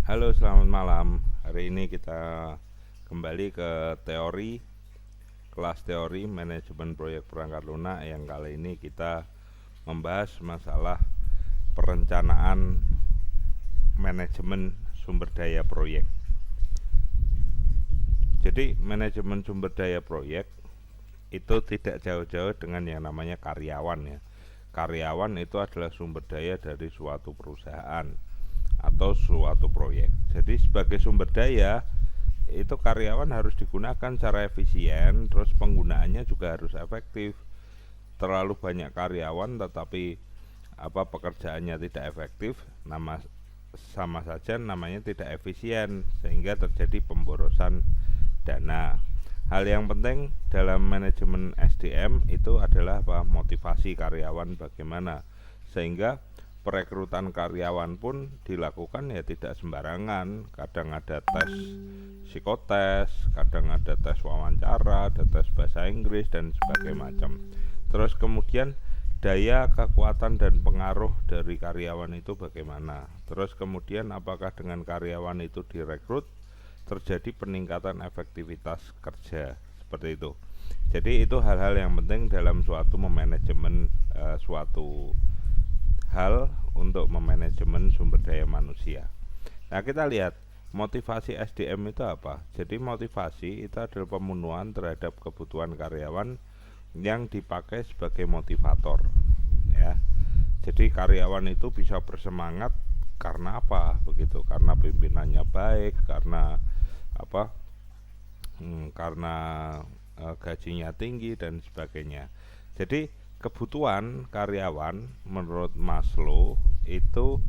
Halo, selamat malam. Hari ini kita kembali ke kelas teori manajemen proyek perangkat lunak yang kali ini kita membahas masalah perencanaan manajemen sumber daya proyek. Jadi, manajemen sumber daya proyek itu tidak jauh-jauh dengan yang namanya karyawan ya. Karyawan itu adalah sumber daya dari suatu perusahaan atau suatu proyek. Jadi sebagai sumber daya itu karyawan harus digunakan secara efisien, terus penggunaannya juga harus efektif. Terlalu banyak karyawan tetapi pekerjaannya tidak efektif, sama saja namanya tidak efisien sehingga terjadi pemborosan dana. Hal yang penting dalam manajemen SDM itu adalah motivasi karyawan bagaimana, sehingga perekrutan karyawan pun dilakukan ya tidak sembarangan. Kadang ada tes psikotes, kadang ada tes wawancara, ada tes bahasa Inggris dan sebagainya macam. Terus kemudian daya, kekuatan dan pengaruh dari karyawan itu bagaimana. Terus kemudian apakah dengan karyawan itu direkrut terjadi peningkatan efektivitas kerja, seperti itu. Jadi itu hal-hal yang penting dalam suatu memanajemen suatu hal untuk memanajemen sumber daya manusia. Nah, kita lihat motivasi SDM itu apa. Jadi motivasi itu adalah pemenuhan terhadap kebutuhan karyawan yang dipakai sebagai motivator ya. Jadi karyawan itu bisa bersemangat karena apa begitu, karena pimpinannya baik, karena gajinya tinggi dan sebagainya. Jadi kebutuhan karyawan menurut Maslow itu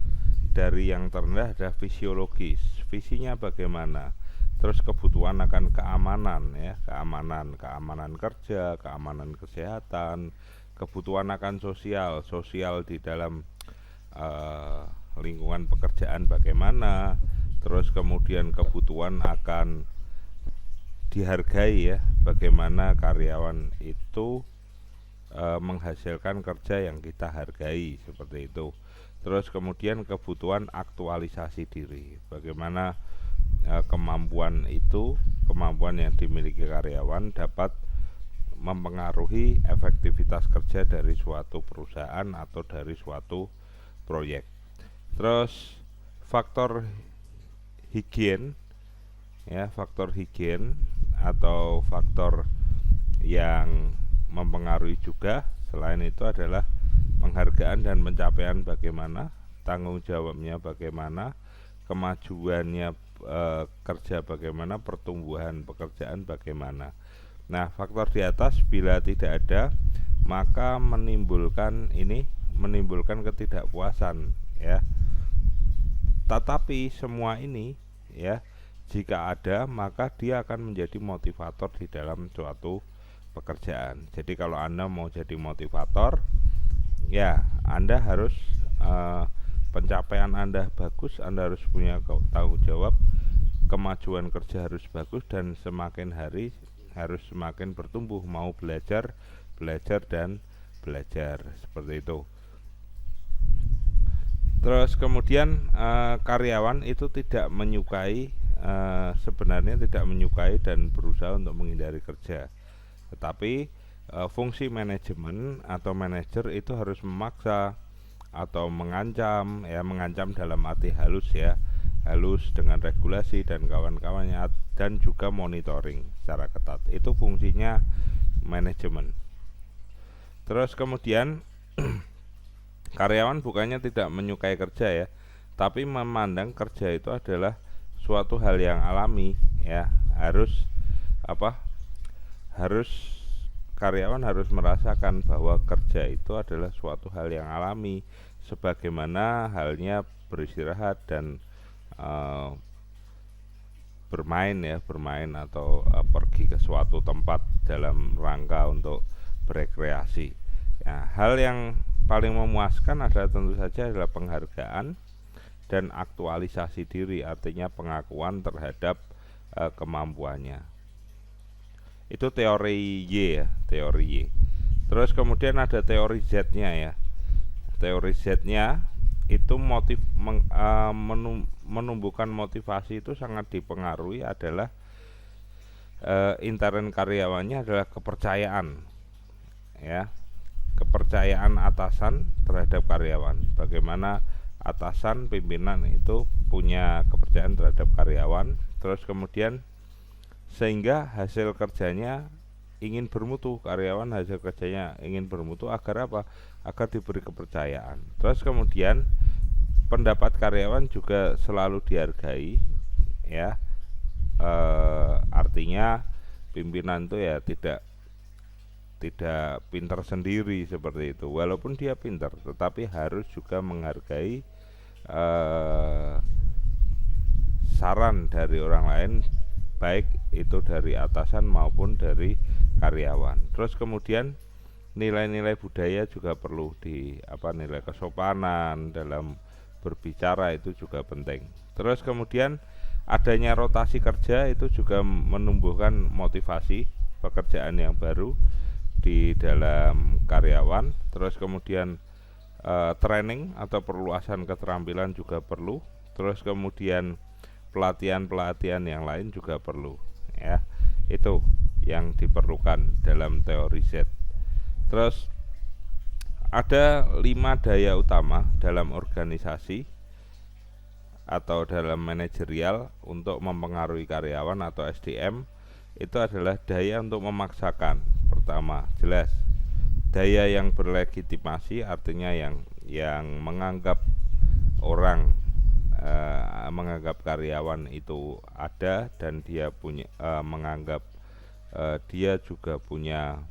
dari yang terendah ada fisiologis, visinya bagaimana. Terus kebutuhan akan keamanan ya, keamanan kerja, keamanan kesehatan, kebutuhan akan sosial di dalam lingkungan pekerjaan bagaimana. Terus kemudian kebutuhan akan dihargai ya, bagaimana karyawan itu menghasilkan kerja yang kita hargai, seperti itu. Terus kemudian kebutuhan aktualisasi diri, bagaimana kemampuan yang dimiliki karyawan dapat mempengaruhi efektivitas kerja dari suatu perusahaan atau dari suatu proyek. Terus faktor higien ya, faktor higien atau faktor yang mempengaruhi juga selain itu adalah penghargaan dan pencapaian bagaimana, tanggung jawabnya bagaimana, kemajuannya kerja bagaimana, pertumbuhan pekerjaan bagaimana. Nah, faktor di atas bila tidak ada maka menimbulkan ketidakpuasan ya. Tetapi semua ini ya, jika ada maka dia akan menjadi motivator di dalam suatu pekerjaan. Jadi kalau Anda mau jadi motivator ya, Anda harus pencapaian Anda bagus, Anda harus punya tanggung jawab, kemajuan kerja harus bagus, dan semakin hari harus semakin bertumbuh, mau belajar dan belajar, seperti itu. Terus kemudian karyawan itu sebenarnya tidak menyukai dan berusaha untuk menghindari kerja. Tetapi fungsi manajemen atau manajer itu harus memaksa atau mengancam dalam arti halus ya, halus dengan regulasi dan kawan-kawannya, dan juga monitoring secara ketat. Itu fungsinya manajemen. Terus kemudian karyawan bukannya tidak menyukai kerja ya, tapi memandang kerja itu adalah suatu hal yang alami ya. Karyawan harus merasakan bahwa kerja itu adalah suatu hal yang alami, sebagaimana halnya beristirahat dan bermain atau pergi ke suatu tempat dalam rangka untuk berekreasi. Ya, hal yang paling memuaskan adalah tentu saja adalah penghargaan dan aktualisasi diri, artinya pengakuan terhadap kemampuannya. Itu teori Y ya, teori Y. Terus kemudian ada teori Z-nya ya. Teori Z-nya itu menumbuhkan motivasi itu sangat dipengaruhi adalah intern karyawannya adalah kepercayaan, ya, kepercayaan atasan terhadap karyawan. Bagaimana atasan pimpinan itu punya kepercayaan terhadap karyawan, terus kemudian sehingga hasil kerjanya ingin bermutu, karyawan hasil kerjanya ingin bermutu agar apa? Agar diberi kepercayaan. Terus kemudian pendapat karyawan juga selalu dihargai, ya. Artinya pimpinan itu ya tidak pintar sendiri seperti itu. Walaupun dia pintar, tetapi harus juga menghargai saran dari orang lain, baik itu dari atasan maupun dari karyawan. Terus kemudian nilai-nilai budaya juga perlu nilai kesopanan dalam berbicara itu juga penting. Terus kemudian adanya rotasi kerja itu juga menumbuhkan motivasi pekerjaan yang baru di dalam karyawan. Terus kemudian training atau perluasan keterampilan juga perlu. Terus kemudian pelatihan-pelatihan yang lain juga perlu, ya. Itu yang diperlukan dalam teori Z. Terus ada 5 daya utama dalam organisasi atau dalam manajerial untuk mempengaruhi karyawan atau SDM. Itu adalah daya untuk memaksakan. Pertama, jelas daya yang berlegitimasi, artinya yang menganggap orang menganggap karyawan itu ada dan dia punya menganggap dia juga punya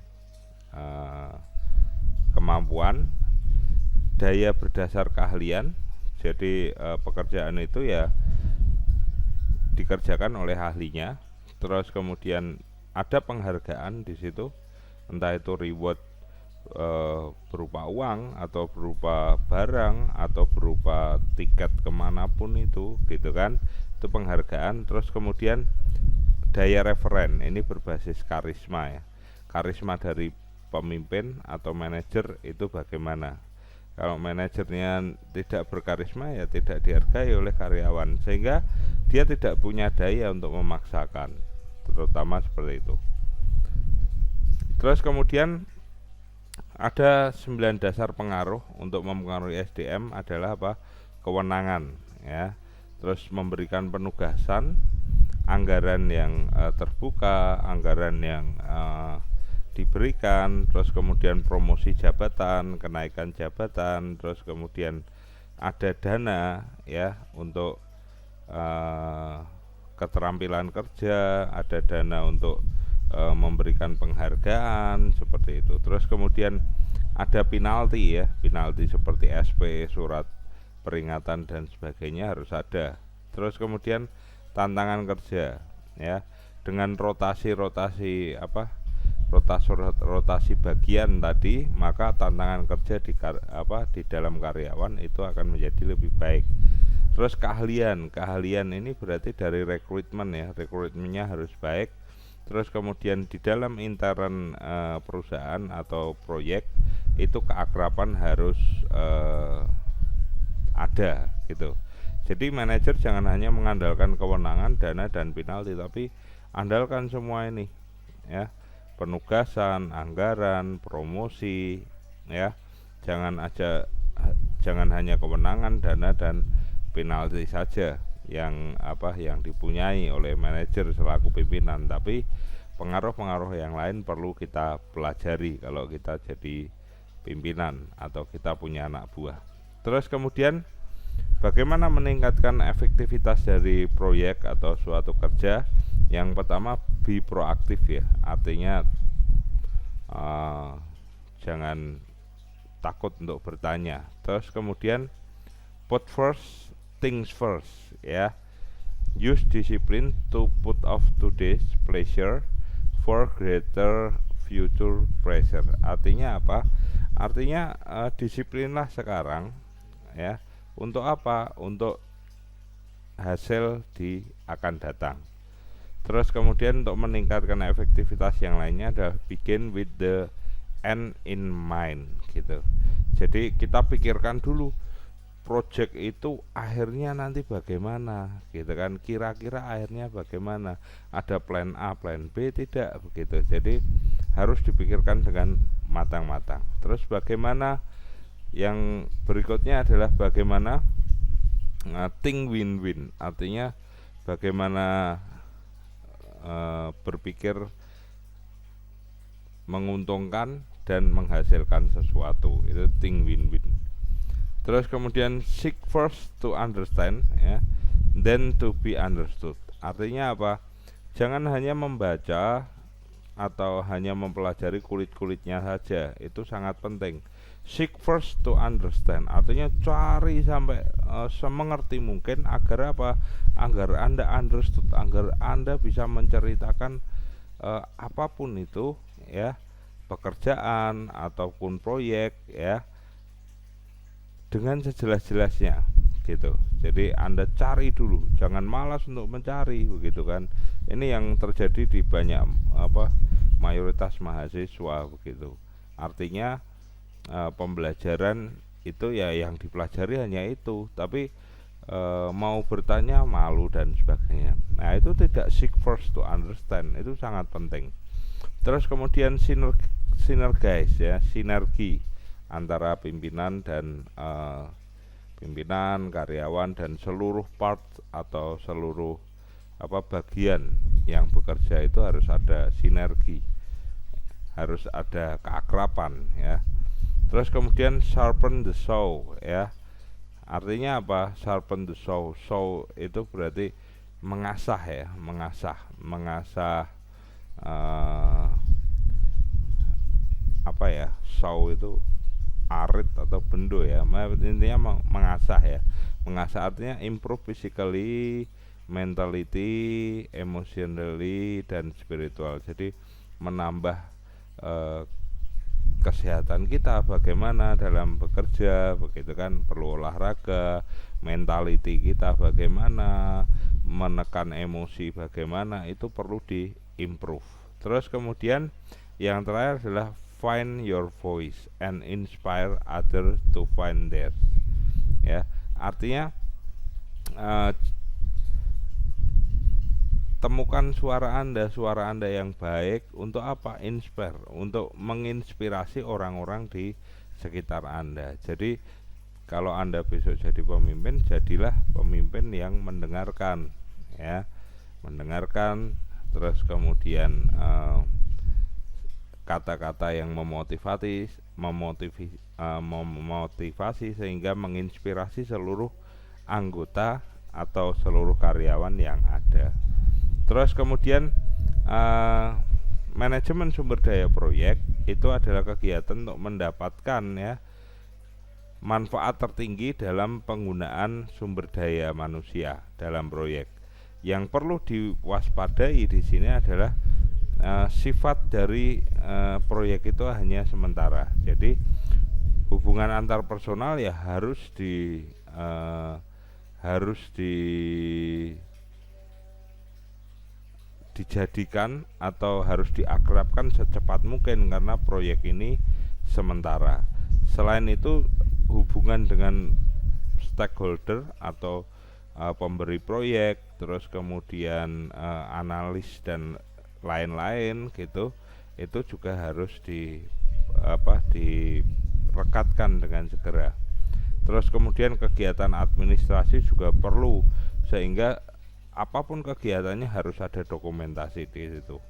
kemampuan. Daya berdasar keahlian, jadi pekerjaan itu ya dikerjakan oleh ahlinya. Terus kemudian ada penghargaan di situ, entah itu reward berupa uang atau berupa barang atau berupa tiket kemanapun itu, gitu kan, itu penghargaan. Terus kemudian daya referen, ini berbasis karisma, ya, karisma dari pemimpin atau manajer itu bagaimana. Kalau manajernya tidak berkarisma ya tidak dihargai oleh karyawan, sehingga dia tidak punya daya untuk memaksakan, terutama seperti itu. Terus kemudian ada 9 dasar pengaruh untuk mempengaruhi SDM adalah apa? Kewenangan, ya. Terus memberikan penugasan, anggaran yang terbuka, anggaran yang diberikan, terus kemudian promosi jabatan, kenaikan jabatan, terus kemudian ada dana, ya, untuk keterampilan kerja, ada dana untuk memberikan penghargaan seperti itu. Terus kemudian ada penalti, ya, penalti seperti SP, surat peringatan dan sebagainya harus ada. Terus kemudian tantangan kerja, ya, dengan rotasi bagian tadi, maka tantangan kerja di dalam karyawan itu akan menjadi lebih baik. Terus keahlian ini berarti dari rekrutmen, ya, rekrutmennya harus baik. Terus kemudian di dalam intern perusahaan atau proyek itu keakraban harus ada, gitu. Jadi manajer jangan hanya mengandalkan kewenangan, dana dan penalti, tapi andalkan semua ini, ya, penugasan, anggaran, promosi, ya. Jangan hanya kewenangan, dana dan penalti saja yang dipunyai oleh manajer selaku pimpinan, tapi pengaruh-pengaruh yang lain perlu kita pelajari kalau kita jadi pimpinan atau kita punya anak buah. Terus kemudian bagaimana meningkatkan efektivitas dari proyek atau suatu kerja? Yang pertama, be proaktif, ya, artinya jangan takut untuk bertanya. Terus kemudian put first things first, ya. Use discipline to put off today's pleasure for greater future pressure. Artinya apa? Artinya disiplinlah sekarang, ya. Untuk apa? Untuk hasil akan datang. Terus kemudian untuk meningkatkan efektivitas yang lainnya adalah begin with the end in mind, gitu. Jadi kita pikirkan dulu project itu akhirnya nanti bagaimana gitu kan, kira-kira akhirnya bagaimana, ada plan A plan B, tidak begitu. Jadi harus dipikirkan dengan matang-matang. Terus bagaimana, yang berikutnya adalah bagaimana think win-win, artinya bagaimana berpikir menguntungkan dan menghasilkan sesuatu, itu think win-win. Terus kemudian seek first to understand, ya, then to be understood. Artinya apa? Jangan hanya membaca atau hanya mempelajari kulit-kulitnya saja, itu sangat penting. Seek first to understand, artinya cari sampai semengerti mungkin agar apa? Agar Anda understood, agar Anda bisa menceritakan apapun itu, ya, pekerjaan ataupun proyek, ya, dengan sejelas-jelasnya gitu. Jadi Anda cari dulu, jangan malas untuk mencari, begitu kan. Ini yang terjadi di banyak mayoritas mahasiswa begitu. Artinya pembelajaran itu ya yang dipelajari hanya itu, tapi mau bertanya malu dan sebagainya. Nah, itu tidak seek first to understand, itu sangat penting. Terus kemudian sinergize, ya, sinergi antara pimpinan dan pimpinan, karyawan dan seluruh part atau seluruh bagian yang bekerja itu harus ada sinergi, harus ada keakraban, ya. Terus kemudian sharpen the saw, ya. Artinya apa? Sharpen the saw. Saw itu berarti mengasah, ya, mengasah saw itu arit atau bendo, ya. Intinya mengasah, ya. Mengasah artinya improve physically, mentality, emotionally dan spiritual. Jadi menambah kesehatan kita bagaimana dalam bekerja, begitu kan, perlu olahraga, mentality kita bagaimana, menekan emosi bagaimana, itu perlu diimprove. Terus kemudian yang terakhir adalah find your voice and inspire others to find theirs, ya. Artinya temukan suara Anda yang baik untuk apa? Inspire, untuk menginspirasi orang-orang di sekitar Anda. Jadi kalau Anda besok jadi pemimpin, jadilah pemimpin yang mendengarkan, ya. Mendengarkan, terus kemudian kata-kata yang memotivasi sehingga menginspirasi seluruh anggota atau seluruh karyawan yang ada. Terus kemudian manajemen sumber daya proyek itu adalah kegiatan untuk mendapatkan, ya, manfaat tertinggi dalam penggunaan sumber daya manusia dalam proyek. Yang perlu diwaspadai di sini adalah sifat dari proyek itu hanya sementara. Jadi hubungan antar personal ya harus dijadikan atau harus diakrabkan secepat mungkin karena proyek ini sementara. Selain itu, hubungan dengan stakeholder atau pemberi proyek, terus kemudian analis dan lain-lain gitu, itu juga harus direkatkan dengan segera. Terus kemudian kegiatan administrasi juga perlu, sehingga apapun kegiatannya harus ada dokumentasi di situ.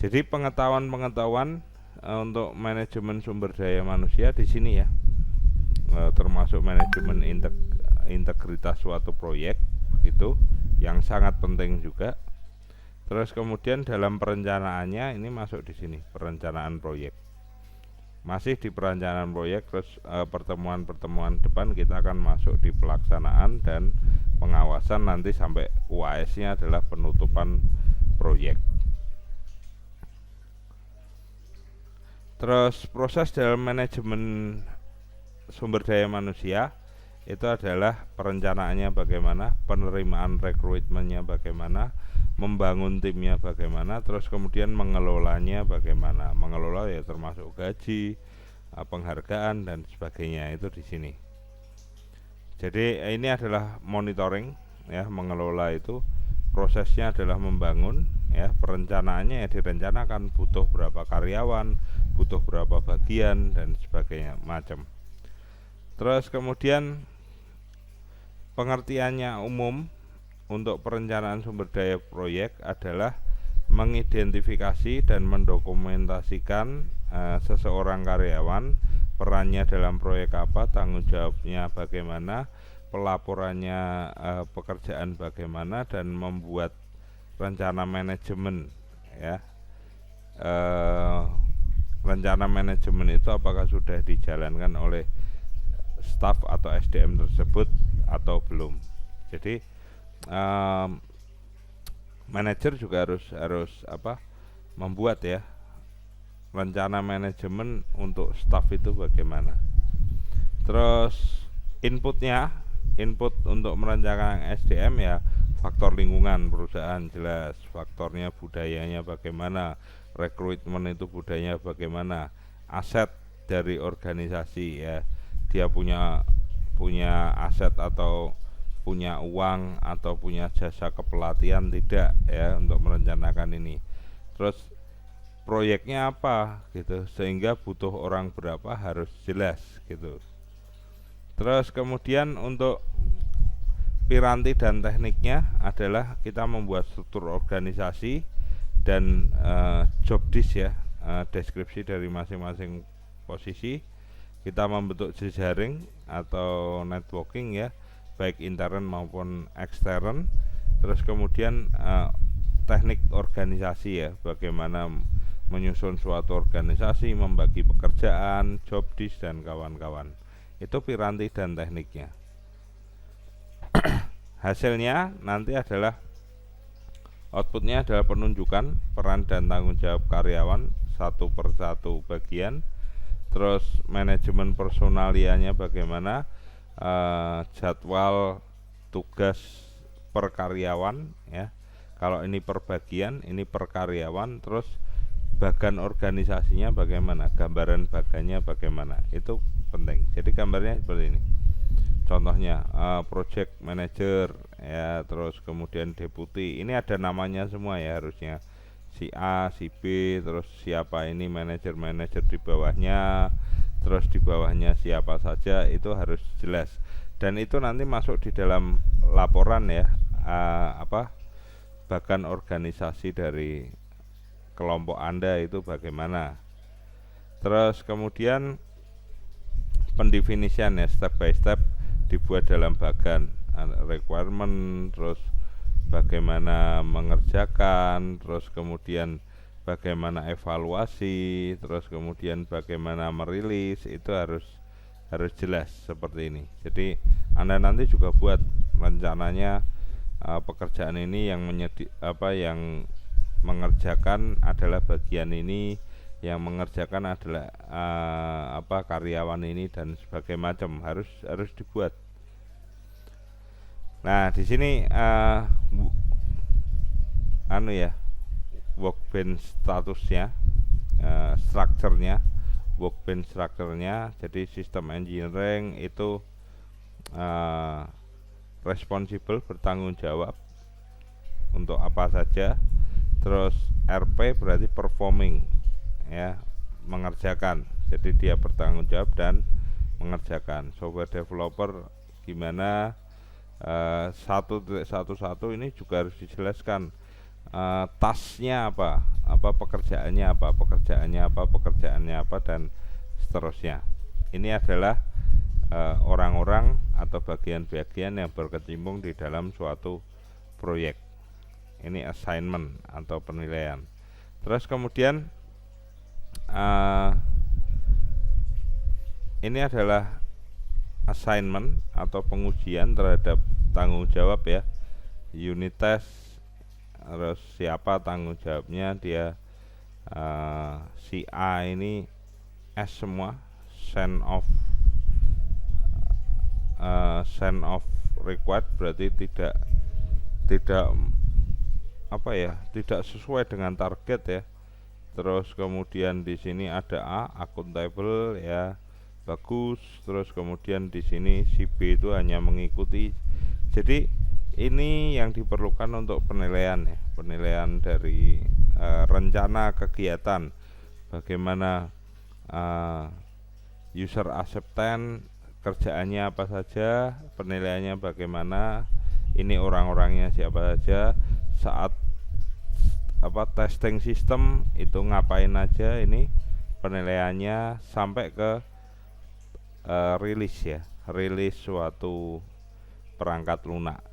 Jadi pengetahuan untuk manajemen sumber daya manusia di sini, ya, termasuk manajemen integritas suatu proyek, begitu, yang sangat penting juga. Terus kemudian dalam perencanaannya ini masuk di sini, perencanaan proyek. Masih di perencanaan proyek, terus pertemuan-pertemuan depan kita akan masuk di pelaksanaan dan pengawasan, nanti sampai UAS-nya adalah penutupan proyek. Terus proses dalam manajemen sumber daya manusia itu adalah perencanaannya bagaimana, penerimaan rekrutmennya bagaimana, membangun timnya bagaimana, terus kemudian mengelolanya bagaimana. Mengelola ya termasuk gaji, penghargaan dan sebagainya, itu di sini. Jadi ini adalah monitoring ya, mengelola itu prosesnya adalah membangun ya, perencanaannya ya direncanakan butuh berapa karyawan, butuh berapa bagian dan sebagainya macam. Terus kemudian pengertiannya umum untuk perencanaan sumber daya proyek adalah mengidentifikasi dan mendokumentasikan seseorang karyawan, perannya dalam proyek apa, tanggung jawabnya bagaimana, pelaporannya pekerjaan bagaimana, dan membuat rencana manajemen ya. Rencana manajemen itu apakah sudah dijalankan oleh staf atau SDM tersebut atau belum. Jadi manajer juga harus membuat ya rencana manajemen untuk staf itu bagaimana. Terus input untuk merencanakan SDM ya, faktor lingkungan perusahaan jelas, faktornya budayanya bagaimana, rekrutmen itu budayanya bagaimana, aset dari organisasi ya, dia punya aset atau punya uang atau punya jasa kepelatihan tidak ya untuk merencanakan ini. Terus proyeknya apa gitu, sehingga butuh orang berapa harus jelas gitu. Terus kemudian untuk piranti dan tekniknya adalah kita membuat struktur organisasi dan job disk ya, deskripsi dari masing-masing posisi. Kita membentuk jejaring atau networking ya, baik intern maupun ekstern. Terus kemudian teknik organisasi ya, bagaimana menyusun suatu organisasi, membagi pekerjaan, job disk dan kawan-kawan. Itu piranti dan tekniknya. Hasilnya nanti adalah outputnya adalah penunjukan peran dan tanggung jawab karyawan satu per satu bagian. Terus manajemen personalianya bagaimana, jadwal tugas per karyawan ya. Kalau ini per bagian, ini per karyawan. Terus bagan organisasinya bagaimana, gambaran bagannya bagaimana, itu penting. Jadi gambarnya seperti ini. Contohnya project manager ya, terus kemudian deputi. Ini ada namanya semua ya harusnya. Si A, si B, terus siapa ini manajer di bawahnya, terus di bawahnya siapa saja, itu harus jelas. Dan itu nanti masuk di dalam laporan ya, bagan organisasi dari kelompok Anda itu bagaimana. Terus kemudian pendefinisian ya, step by step dibuat dalam bagan requirement, terus bagaimana mengerjakan, terus kemudian bagaimana evaluasi, terus kemudian bagaimana merilis, itu harus jelas seperti ini. Jadi Anda nanti juga buat rencananya, pekerjaan ini yang yang mengerjakan adalah bagian ini, yang mengerjakan adalah karyawan ini dan sebagainya macam, harus dibuat. Nah, di sini workbench statusnya, strukturnya, workbench strukturnya. Jadi sistem engineering itu responsible, bertanggung jawab untuk apa saja. Terus RP berarti performing ya, mengerjakan. Jadi dia bertanggung jawab dan mengerjakan. Software developer gimana, 1.11 ini juga harus dijelaskan tasknya apa pekerjaannya apa dan seterusnya. Ini adalah orang-orang atau bagian-bagian yang berkecimpung di dalam suatu proyek. Ini assignment atau penilaian. Terus kemudian ini adalah assignment atau pengujian terhadap tanggung jawab ya, unit test. Terus siapa tanggung jawabnya, dia si A ini S semua, send of required, berarti tidak sesuai dengan target ya. Terus kemudian di sini ada A, accountable ya, bagus, terus kemudian di sini si B itu hanya mengikuti. Jadi ini yang diperlukan untuk penilaian ya, penilaian dari rencana kegiatan, bagaimana user acceptance, kerjaannya apa saja, penilaiannya bagaimana, ini orang-orangnya siapa saja, saat testing sistem itu ngapain aja, ini penilaiannya sampai ke rilis ya, rilis suatu perangkat lunak.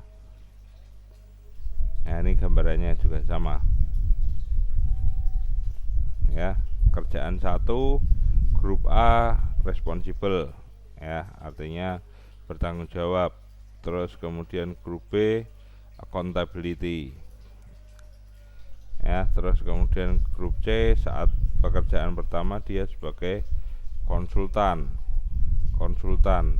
Nah ini gambarannya juga sama ya, kerjaan 1 grup A responsible ya, artinya bertanggung jawab. Terus kemudian grup B accountability ya, terus kemudian grup C saat pekerjaan pertama dia sebagai konsultan.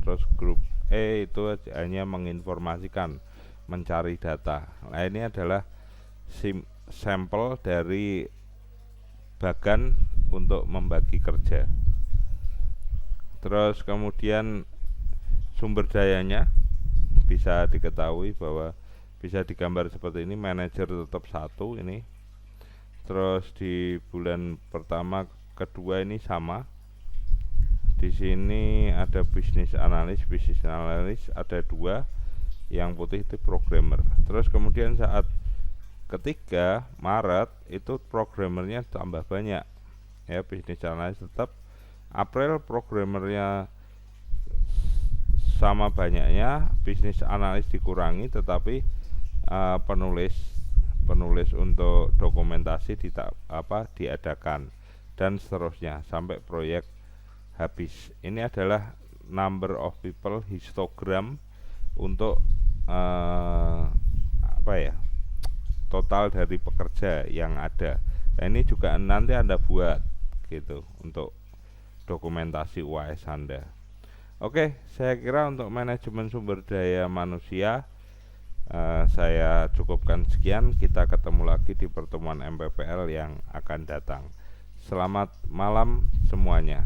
Terus grup E itu hanya menginformasikan, mencari data. Nah ini adalah sampel dari bagan untuk membagi kerja. Terus kemudian sumber dayanya bisa diketahui bahwa bisa digambar seperti ini, manajer tetap 1 ini. Terus di bulan pertama kedua ini sama. Di sini ada bisnis analis ada 2, yang putih itu programmer. Terus kemudian saat ketiga Maret itu programmernya tambah banyak ya, bisnis analis tetap. April programmernya sama banyaknya, bisnis analis dikurangi, tetapi penulis untuk dokumentasi diadakan, dan seterusnya sampai proyek habis. Ini adalah number of people histogram untuk total dari pekerja yang ada. Nah ini juga nanti Anda buat gitu untuk dokumentasi UAS Anda. Oke, saya kira untuk manajemen sumber daya manusia saya cukupkan sekian. Kita ketemu lagi di pertemuan MPPL yang akan datang. Selamat malam semuanya.